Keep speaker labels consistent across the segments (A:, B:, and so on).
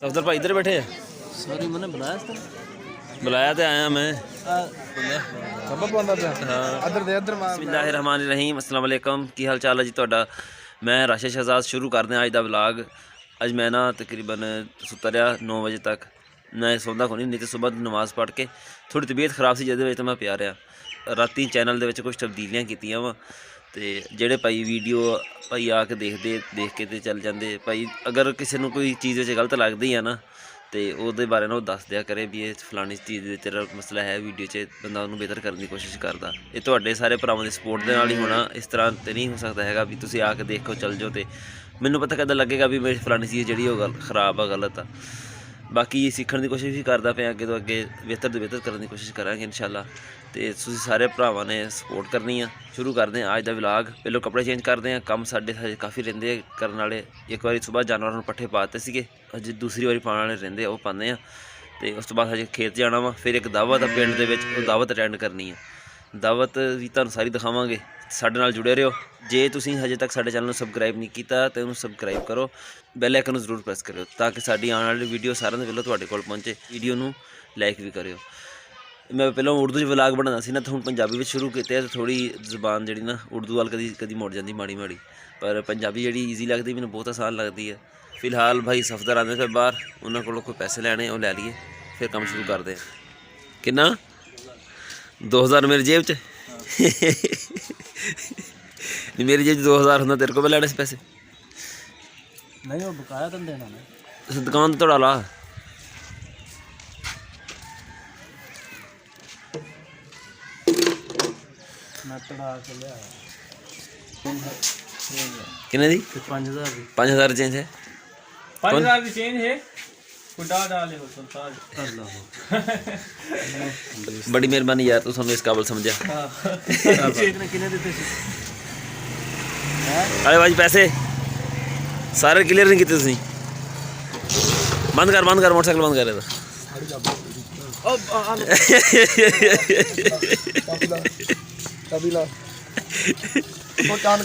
A: सफदर भाई इधर बैठे हैं।
B: सॉरी मैंने बुलाया था।
A: बुलाया तो आया मैं। बिस्मिल्लाहिर्रहमानिर्रहीम अस्सलाम वालेकुम। की हाल चाल है जी ਤੁਹਾਡਾ। मैं राशिद शहजाद शुरू करते हैं अज का व्लॉग। अज मैं ना तकरीबन सुता रहा 9 बजे तक। मैं सौंदा को नहीं तो सुबह नमाज़ पढ़ के थोड़ी तबीयत खराब सी जिहदे विच मैं पिया रहा। राती चैनल दे विच कुछ तब्दीलियां कीतियां वा ते जेहड़े भाई वीडियो भाई आके देख के ते चल जाते भाई। अगर किसी को कोई चीज़ गलत लगती है ना तो वो बारे वो दस दिया करे भी ये फलानी चीज़ तेरा मसला है वीडियो च बंदा उन्होंने बेहतर करने की कोशिश करता। ये तो सारे भरावां की सपोर्ट के नाल ही होना। इस तरह तो नहीं हो सकता है भी तुम आके देखो चल जाओ तो मैनू पता कदा लगेगा भी मेरी फलानी चीज़ जी गल खराब है गलत आ। बाकी सीखने की कोशिश भी करता पे अगे तो अगे बेहतर तो बेहतर करने की कोशिश करांगे इंशाल्लाह। तो तुसीं सारे भरावां ने सपोर्ट करनी है। शुरू करते हैं अज का व्लॉग। पहले कपड़े चेंज करते हैं। काम साढ़े काफ़ी रहिंदे करने वाले। एक बार सुबह जानवरों पट्ठे पाते सीगे, अज दूसरी बारी पाने वाले रहिंदे वो पाने हैं। तो उस तो बाद हजे खेत जाना वा। फिर एक दावत है पिंड दे विच, दावत अटैंड करनी है। दावत भी तुहानूं सारी दिखावांगे। साडे नाल जुड़े रहो। जे तुसीं हजे तक साडे चैनल सबसक्राइब नहीं किया तो उन्होंने सबसक्राइब करो, बैल आइकन जरूर प्रेस करो ताकि साडी आने वाली वीडियो सारिਆਂ ਤੋਂ ਪਹਿਲਾਂ ਤੁਹਾਡੇ ਕੋਲ पहुँचे। वीडियो ਨੂੰ लाइक भी करियो। मैं पहले उर्दू च व्लॉग बनाना सी ना तो हुण पंजाबी में शुरू किया। तो थोड़ी जबान जी ना उर्दू वाल कदी कदी मुड़ जाती माड़ी माड़ी, पर पंजाबी जी ईजी लगती मैंने बहुत आसान लगती है। फिलहाल भाई सफदर आते थे बाहर, उन्होंने को कोई पैसे लैने वो लै लिए फिर काम शुरू करते हैं। कितना 2000 मेरी जेब च मेरी जेब 2000 होंगे तेरे को भी लैने से पैसे
B: नहीं वो बकाया तुम देना ना।
A: दुकान तो तोड़ा ला
B: मैं तड़ा के लिया
A: कितने दी
B: 5000 दी
A: 5000 चेंज है
C: 5000 की चेंज है खुदा डाले हो सुल्तान।
A: बड़ी मेहरबानी यार तू सानू इस काबिल समझा।
B: किने देते सी
A: अरे भाई पैसे सारे क्लियर नहीं किए तुसीं। बंद कर मोटरसाइकिल बंद कर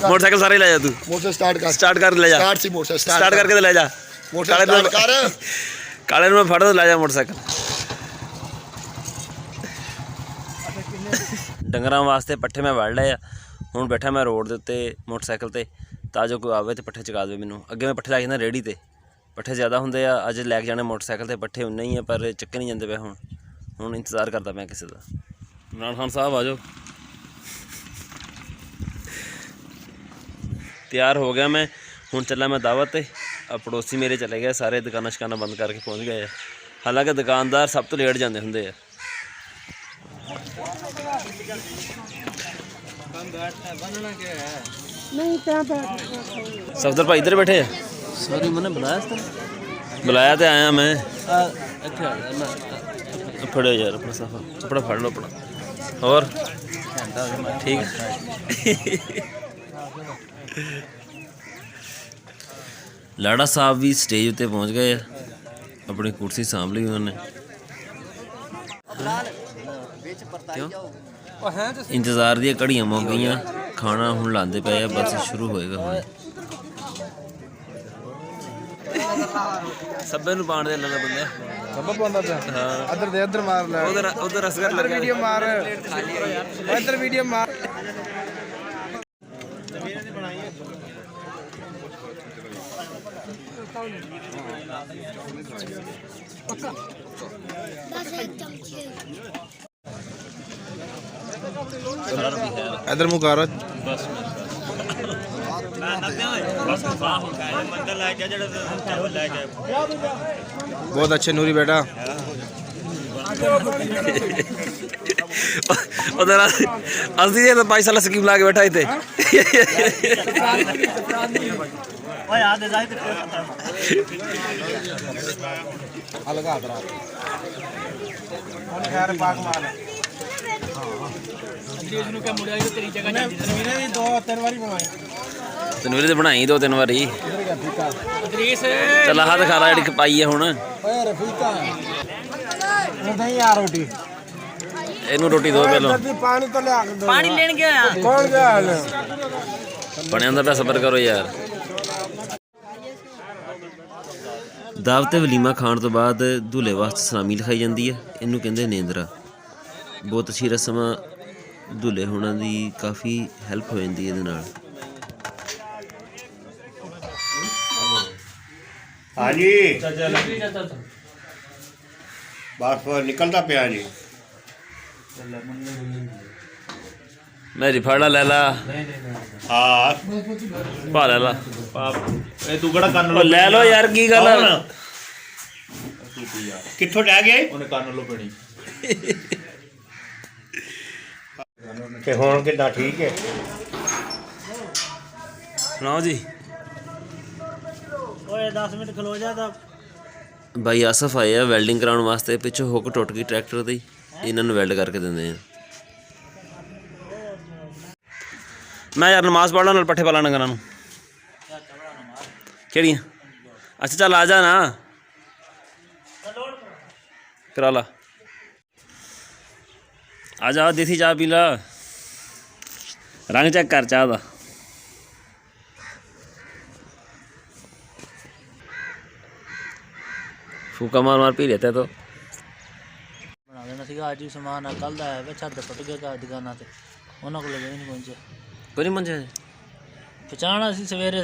A: मोटरसाइकिल सारे ले जा तू। स्टार्ट कर ले जा। स्टार्ट करके ले जा। काले में फड़ तो ले जा मोटरसाइकिल। डंगरां वास्ते पट्ठे मैं वड़ लए। हुण बैठा मैं रोड के उत्ते मोटरसाइकिल ते तां जो कोई आवे तो पट्ठे चका दे मैनू। अगे मैं पट्ठे लै जांदा रेहड़ी ते, पट्ठे ज़्यादा होंदे आ। अज लैके जाने मोटरसाइकिल ते पट्ठे उन्ने ही है पर चक्के नहीं जाते पे। हुण इंतज़ार करता मैं किसी का। इमरान खान साहब आ जाओ। तैयार हो गया मैं, हुण चला मैं दावत ते। पड़ोसी मेरे चले गए सारे, दुकाना शकाना बंद करके पहुँच गए। हालांकि दुकानदार सब तो लेट जाते होंगे। सफदर भाई इधर बैठे हैं।
B: सॉरी मैंने बुलाया था।
A: बुलाया तो आया मैं।
B: अच्छा
A: फड़ो यार अपना साफा कपड़ा फड़ लो अपना। और ठीक है। लाड़ा साहब भी स्टेज उत्ते पहुँच गए। अपनी कुर्सी सांभ ली उन्होंने। क्यों इंतज़ार दी घड़ियां मुक गई। खाना हुण लांदे पे बस शुरू होएगा हुण। सब्बे नूं पाण दे लगा बंदे
D: सब पांदा पे। हां इधर मार ले।
A: उधर असगर लग
D: वीडियो मार इधर वीडियो मार। इधर मुँह कर बहुत अच्छे नूरी बेटा।
A: उधर असली तो 22 साल स्कीम ला के बैठा इतने। तनवीर तो बनाई 2-3 बारी। चल आह दिखा ला जी पाई है हुण। इनू रोटी दो पहले।
B: पानी लेने गया
A: बने अंदर पे सबर करो यार। ਦਾਵਤ ਤੇ ਵਲੀਮਾ ਖਾਣ ਤੋਂ ਬਾਅਦ ਦੁੱਲੇ ਵਾਸਤੇ ਸਲਾਮੀ ਲਿਖਾਈ ਜਾਂਦੀ ਹੈ, ਇਹਨੂੰ ਕਹਿੰਦੇ ਨੇਂਦਰਾ। ਬਹੁਤ ਅੱਛੀ ਰਸਮ ਆ, ਦੁੱਲੇ ਹੋਣਾ ਦੀ ਕਾਫੀ ਹੈਲਪ ਹੋ ਜਾਂਦੀ ਇਹਦੇ ਨਾਲ।
E: हाँ जी
C: लकड़ी जाता था
E: बस निकलता पिया जी
A: ਮੇਰੀ ਫੜਾ ਲੈ ਲਾ,
E: हाँ
A: ਪਾ ਲੈ ਲਾ।
F: ਇਹ ਤੂੰ ਕਿਹੜਾ ਕੰਨ
A: ਉਹ ਲੈ ਲਓ ਯਾਰ, ਕੀ ਗੱਲ ਆ?
E: कित्थों रह गए
F: ਉਹਨੇ ਕੰਨ ਲੋ ਪੈਣੀ।
E: ते हुण कितना ठीक है
A: ਸੁਣਾਓ ਜੀ।
B: ਓਏ 10 ਮਿੰਟ ਖਲੋ ਜਾ ਤਾਂ
A: ਬਾਈ ਆਸਫ ਆਏ ਆ ਵੈਲਡਿੰਗ ਕਰਾਉਣ ਵਾਸਤੇ। ਪਿੱਛੋਂ ਹੁੱਕ ਟੁੱਟ ਗਈ ਟਰੈਕਟਰ ਦੀ, ਇਹਨਾਂ ਨੂੰ ਵੈਲਡ ਕਰਕੇ ਦਿੰਦੇ ਆ। ਮੈਂ ਯਾਰ ਨਮਾਜ਼ ਪੜ੍ਹ ਲਾ, ਨਾਲ ਪੱਠੇ ਪਾ ਲਾ ਡੰਗਰਾਂ ਨੂੰ। ਕਿਹੜੀਆਂ? ਅੱਛਾ ਚੱਲ ਆ ਜਾ ਨਾ, ਕਰਾ ਲਾ। ਆ ਜਾ, ਦੇਸੀ ਚਾਹ ਪੀ ਲਾ, ਰੰਗ ਚੈੱਕ ਕਰ ਚਾਹ ਦਾ। ਫੂਕਾ ਮਾਰ ਮਾਰ ਪੀ ਲਿਆ ਤੋ।
B: ਬਣਾ ਲੈਣਾ ਸੀਗਾ ਅੱਜ ਵੀ ਸਮਾਨ ਆ, ਕੱਲ ਦਾ ਆਇਆ ਵੇ, ਛੱਤ ਟੁੱਟ ਗਿਆ ਘਰ ਦੁਕਾਨਾਂ ਤੇ, ਉਹਨਾਂ ਕੋਲ ਨਹੀਂ ਪਹੁੰਚਿਆ।
A: ਕੋਈ ਨਹੀਂ ਮੰਜਿਆ
B: ਪਹੁੰਚਾਉਣਾ ਸੀ ਸਵੇਰੇ,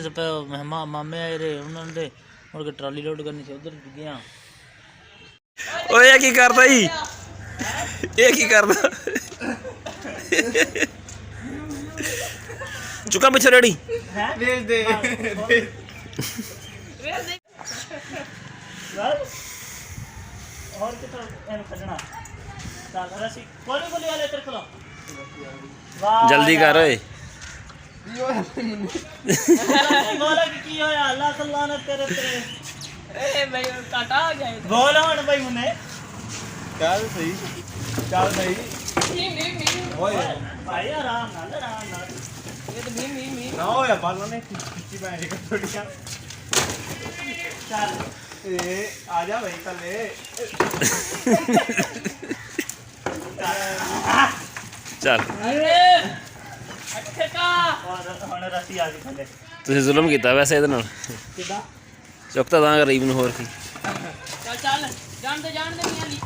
B: ਮਹਿਮਾਨ ਮਾਮੇ ਆਏ ਰਹੇ ਉਹਨਾਂ ਦੇ, ਮੁੜ ਕੇ ਟਰਾਲੀ ਲੋਡ ਕਰਨੀ ਸੀ, ਉਧਰ ਗਿਆ।
A: ਓਏ ਇਹ ਕੀ ਕਰਦਾ ਈ? ਇਹ ਕੀ ਕਰਦਾ? ਚੁੱਕਾ ਪਿੱਛੇ ਰੈਡੀ।
B: और कितना एन खजना चल रसी कोली कोली वाले तेरे को
A: जल्दी कर ओए।
B: बोला कि होया अल्लाह सल्लल्लाहु ने तेरे तेरे ए भाई काटा आ गया बोल हण भाई मुने
F: ਚੱਲ ਸਹੀ ਓਏ
B: भाई आराम नाल ये तो मी
F: ਨਾ ਹੋਇਆ ਬਾਲਾਂ ਨੇ ਖਿੱਚੀ ਪੈ ਇੱਕ ਥੋੜੀਆਂ।
B: चल
F: ਇਹ ਆ ਜਾ ਬਈ ਕੱਲੇ।
A: ਚੱਲ
B: अच्छे का और हण रसी आ गई थले
A: ਤੁਸੀਂ ਜ਼ੁਲਮ ਕੀਤਾ ਵੈਸੇ ਇਹਦੇ ਨਾਲ।
B: किदा
A: ਚੁੱਕਤਾ ਤਾਂ ਗਰੀਬ ਨੂੰ, ਹੋਰ ਕੀ।
B: चल चल जान दे नहीं आली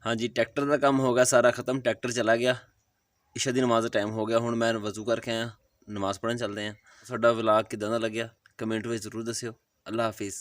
A: ਹਾਂਜੀ, ਟਰੈਕਟਰ ਦਾ ਕੰਮ ਹੋ ਗਿਆ ਸਾਰਾ ਖ਼ਤਮ। ਟਰੈਕਟਰ ਚਲਾ ਗਿਆ, ਇਸ਼ਾ ਦੀ ਨਮਾਜ਼ ਦਾ ਟਾਈਮ ਹੋ ਗਿਆ। ਹੁਣ ਮੈਂ ਵਜ਼ੂ ਕਰਕੇ ਆਇਆ, ਨਮਾਜ਼ ਪੜ੍ਹਨ ਚੱਲਦੇ ਹਾਂ। ਤੁਹਾਡਾ ਵਲੌਗ ਕਿੱਦਾਂ ਦਾ ਲੱਗਿਆ ਕਮੈਂਟ ਵਿੱਚ ਜ਼ਰੂਰ ਦੱਸਿਓ। ਅੱਲਾ ਹਾਫਿਜ਼।